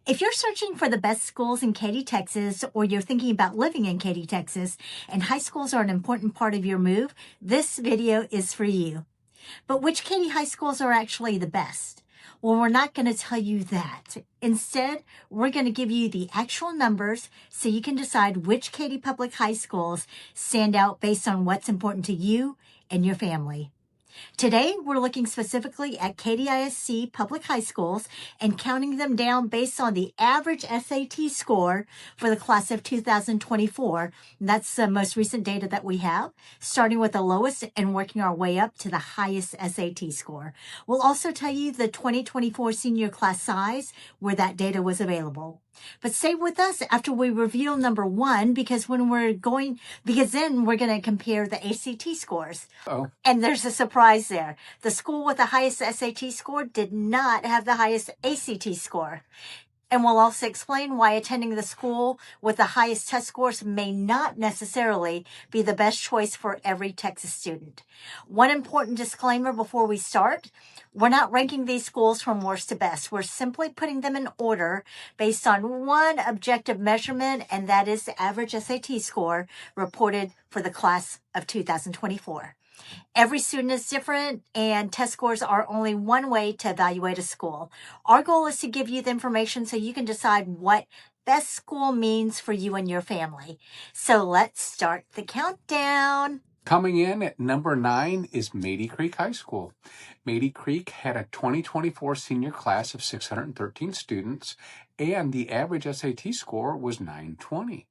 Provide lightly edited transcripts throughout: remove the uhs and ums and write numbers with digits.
If you're searching for the best schools in Katy, Texas, or you're thinking about living in Katy, Texas, and high schools are an important part of your move, this video is for you. But which Katy high schools are actually the best? Well, we're not going to tell you that. Instead, we're going to give you the actual numbers so you can decide which Katy public high schools stand out based on what's important to you and your family. Today, we're looking specifically at Katy ISD public high schools and counting them down based on the average SAT score for the class of 2024. That's the most recent data that we have, starting with the lowest and working our way up to the highest SAT score. We'll also tell you the 2024 senior class size where that data was available. But stay with us after we reveal number one, because then we're going to compare the ACT scores. Oh. And there's a surprise there. The school with the highest SAT score did not have the highest ACT score. And we'll also explain why attending the school with the highest test scores may not necessarily be the best choice for every Texas student. One important disclaimer before we start: we're not ranking these schools from worst to best. We're simply putting them in order based on one objective measurement, and that is the average SAT score reported for the class of 2024. Every student is different, and test scores are only one way to evaluate a school. Our goal is to give you the information so you can decide what best school means for you and your family. So let's start the countdown. Coming in at number 9 is Katy Creek High School. Katy Creek had a 2024 senior class of 613 students, and the average SAT score was 920.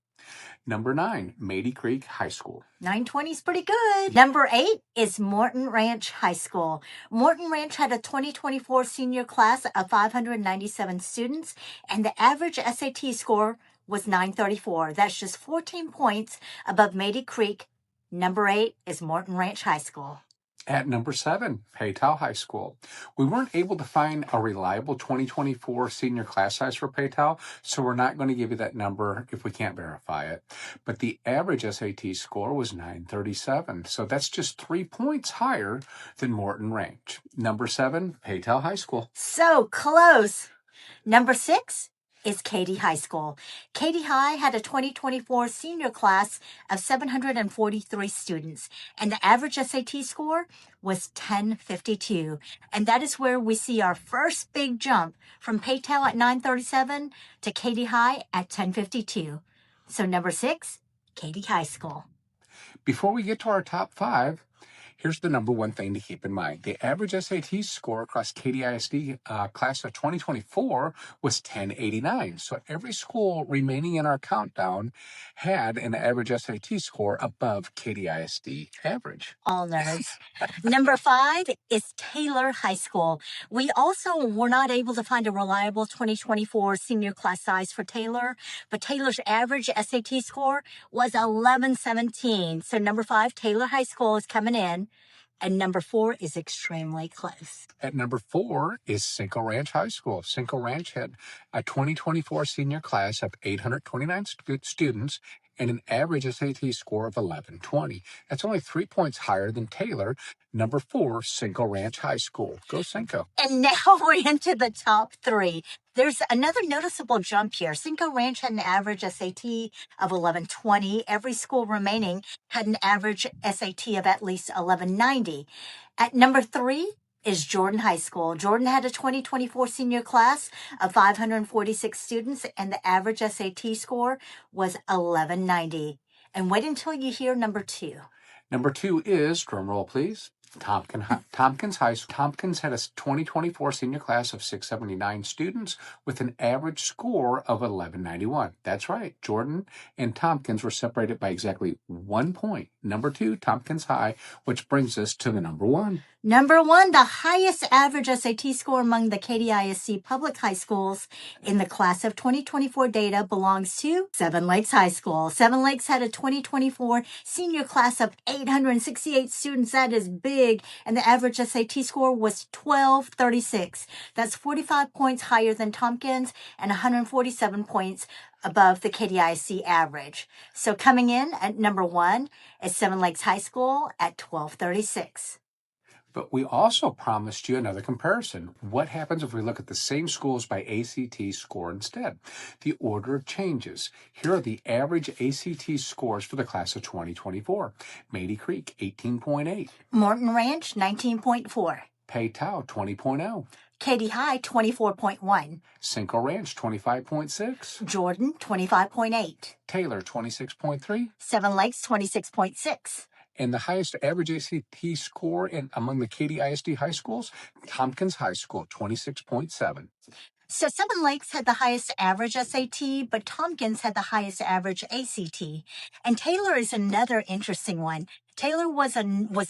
Number 9, Katy Creek High School. 920 is pretty good. Number 8 is Morton Ranch High School. Morton Ranch had a 2024 senior class of 597 students, and the average SAT score was 934. That's just 14 points above Katy Creek. Number 8 is Morton Ranch High School. At number 7, Paytau High School. We weren't able to find a reliable 2024 senior class size for Paytau, so we're not going to give you that number if we can't verify it. But the average SAT score was 937, so that's just 3 points higher than Morton Ranch. Number 7, Paytau High School. So close. Number 6 is Katy High School. Katy High had a 2024 senior class of 743 students, and the average SAT score was 1052. And that is where we see our first big jump from Paytau at 937 to Katy High at 1052. So number 6, Katy High School. Before we get to our top 5, here's the number one thing to keep in mind. The average SAT score across Katy ISD class of 2024 was 1089. So every school remaining in our countdown had an average SAT score above Katy ISD average. All nerds. Number 5 is Taylor High School. We also were not able to find a reliable 2024 senior class size for Taylor, but Taylor's average SAT score was 1117. So number 5, Taylor High School, is coming in. And number 4 is extremely close. At number 4 is Cinco Ranch High School. Cinco Ranch had a 2024 senior class of 829 students and an average SAT score of 1120. That's only 3 points higher than Taylor. Number 4, Cinco Ranch High School. Go Cinco. And now we're into the top 3. There's another noticeable jump here. Cinco Ranch had an average SAT of 1120. Every school remaining had an average SAT of at least 1190. At number 3 is Jordan High School. Jordan had a 2024 senior class of 546 students, and the average SAT score was 1190. And wait until you hear number 2. Number 2 is, drum roll please, Tompkins High School. Tompkins had a 2024 senior class of 679 students with an average score of 1191. That's right. Jordan and Tompkins were separated by exactly 1 point. Number 2, Tompkins High, which brings us to the number 1. Number 1, the highest average SAT score among the Katy ISD public high schools in the class of 2024 data belongs to Seven Lakes High School. Seven Lakes had a 2024 senior class of 868 students. That is big. And the average SAT score was 1236. That's 45 points higher than Tompkins and 147 points above the Katy ISD average. So coming in at number 1 is Seven Lakes High School at 1236. But we also promised you another comparison. What happens if we look at the same schools by ACT score instead? The order changes. Here are the average ACT scores for the class of 2024. Katy Creek, 18.8. Morton Ranch, 19.4. Paytao, 20.0. Katy High, 24.1. Cinco Ranch, 25.6. Jordan, 25.8. Taylor, 26.3. Seven Lakes, 26.6. And the highest average ACT score among the Katy ISD high schools, Tompkins High School, 26.7. So Seven Lakes had the highest average SAT, but Tompkins had the highest average ACT. And Taylor is another interesting one. Taylor was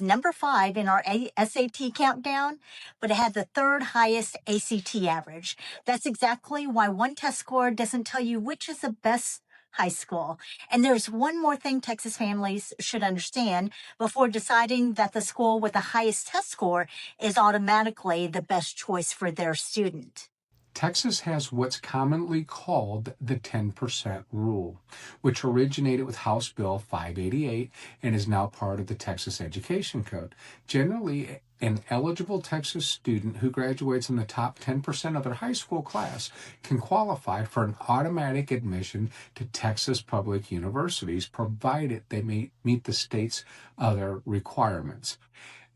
number 5 in our SAT countdown, but it had the third highest ACT average. That's exactly why one test score doesn't tell you which is the best high school. And there's one more thing Texas families should understand before deciding that the school with the highest test score is automatically the best choice for their student. Texas has what's commonly called the 10% rule, which originated with House Bill 588 and is now part of the Texas Education Code. Generally, an eligible Texas student who graduates in the top 10% of their high school class can qualify for an automatic admission to Texas public universities, provided they meet the state's other requirements.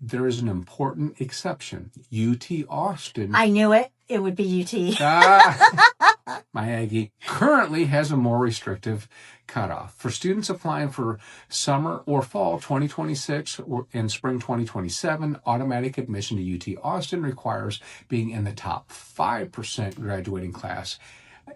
There is an important exception. UT Austin. I knew it. It would be UT. My Aggie currently has a more restrictive cutoff. For students applying for summer or fall 2026 or in spring 2027, automatic admission to UT Austin requires being in the top 5% graduating class.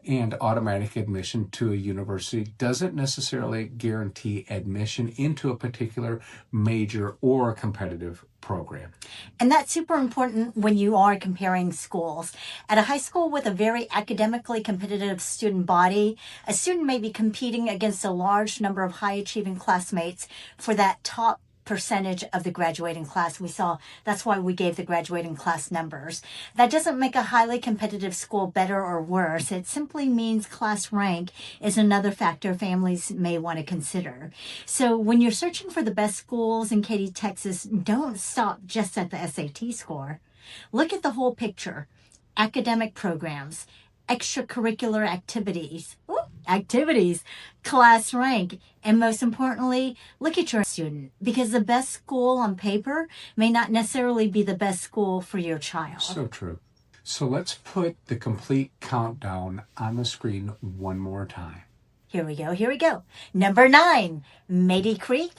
And automatic admission to a university doesn't necessarily guarantee admission into a particular major or a competitive program. And that's super important when you are comparing schools. At a high school with a very academically competitive student body, a student may be competing against a large number of high-achieving classmates for that top percentage of the graduating class. We saw that's why we gave the graduating class numbers. That doesn't make a highly competitive school better or worse. It simply means class rank is another factor families may want to consider. So when you're searching for the best schools in Katy, Texas, don't stop just at the SAT score. Look at the whole picture. Academic programs, extracurricular activities, class rank, and most importantly, look at your student, because the best school on paper may not necessarily be the best school for your child. So true. So let's put the complete countdown on the screen one more time. Here we go. Number 9, Katy Creek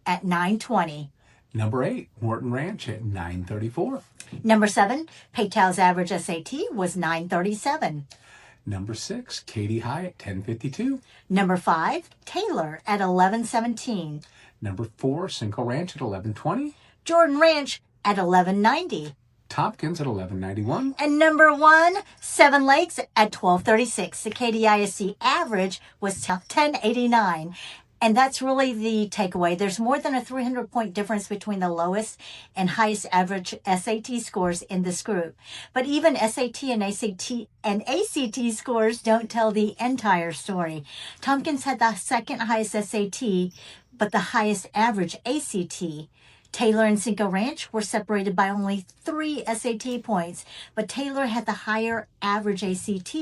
at 920. Number 8, Morton Ranch at 934. Number 7, Paytao's average SAT was 937. Number 6, Katy High at 1052. Number 5, Taylor at 1117. Number 4, Cinco Ranch at 1120. Jordan Ranch at 1190. Tompkins at 1191. And number 1, Seven Lakes at 1236. The Katy ISD average was 1089. And that's really the takeaway. There's more than a 300-point difference between the lowest and highest average SAT scores in this group. But even SAT and ACT scores don't tell the entire story. Tompkins had the second highest SAT, but the highest average ACT. Taylor and Cinco Ranch were separated by only 3 SAT points, but Taylor had the higher average ACT.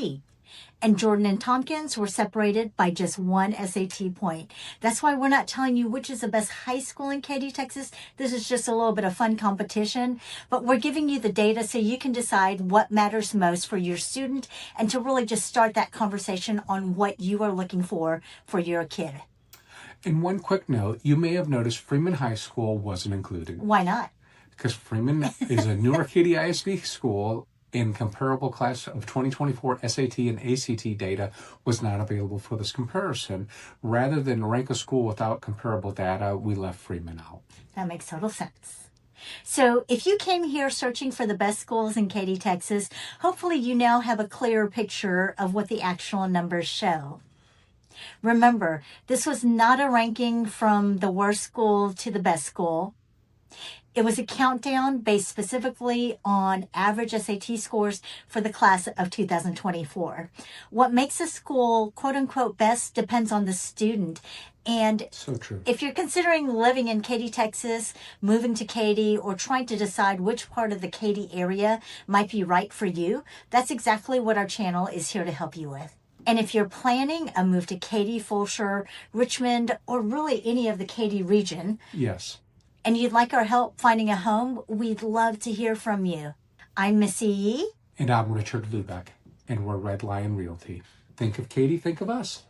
And Jordan and Tompkins were separated by just 1 SAT point. That's why we're not telling you which is the best high school in Katy, Texas. This is just a little bit of fun competition, but we're giving you the data so you can decide what matters most for your student and to really just start that conversation on what you are looking for your kid. And one quick note, you may have noticed Freeman High School wasn't included. Why not? Because Freeman is a newer Katy ISD school. In comparable class of 2024 SAT and ACT data was not available for this comparison. Rather than rank a school without comparable data, we left Freeman out. That makes total sense. So if you came here searching for the best schools in Katy, Texas, hopefully you now have a clearer picture of what the actual numbers show. Remember, this was not a ranking from the worst school to the best school. It was a countdown based specifically on average SAT scores for the class of 2024. What makes a school quote unquote best depends on the student. And so true. If you're considering living in Katy, Texas, moving to Katy, or trying to decide which part of the Katy area might be right for you, that's exactly what our channel is here to help you with. And if you're planning a move to Katy, Fulshear, Richmond, or really any of the Katy region, yes, and you'd like our help finding a home, we'd love to hear from you. I'm Missy Yee. And I'm Richard Lubeck, and we're Red Lion Realty. Think of Katy, think of us.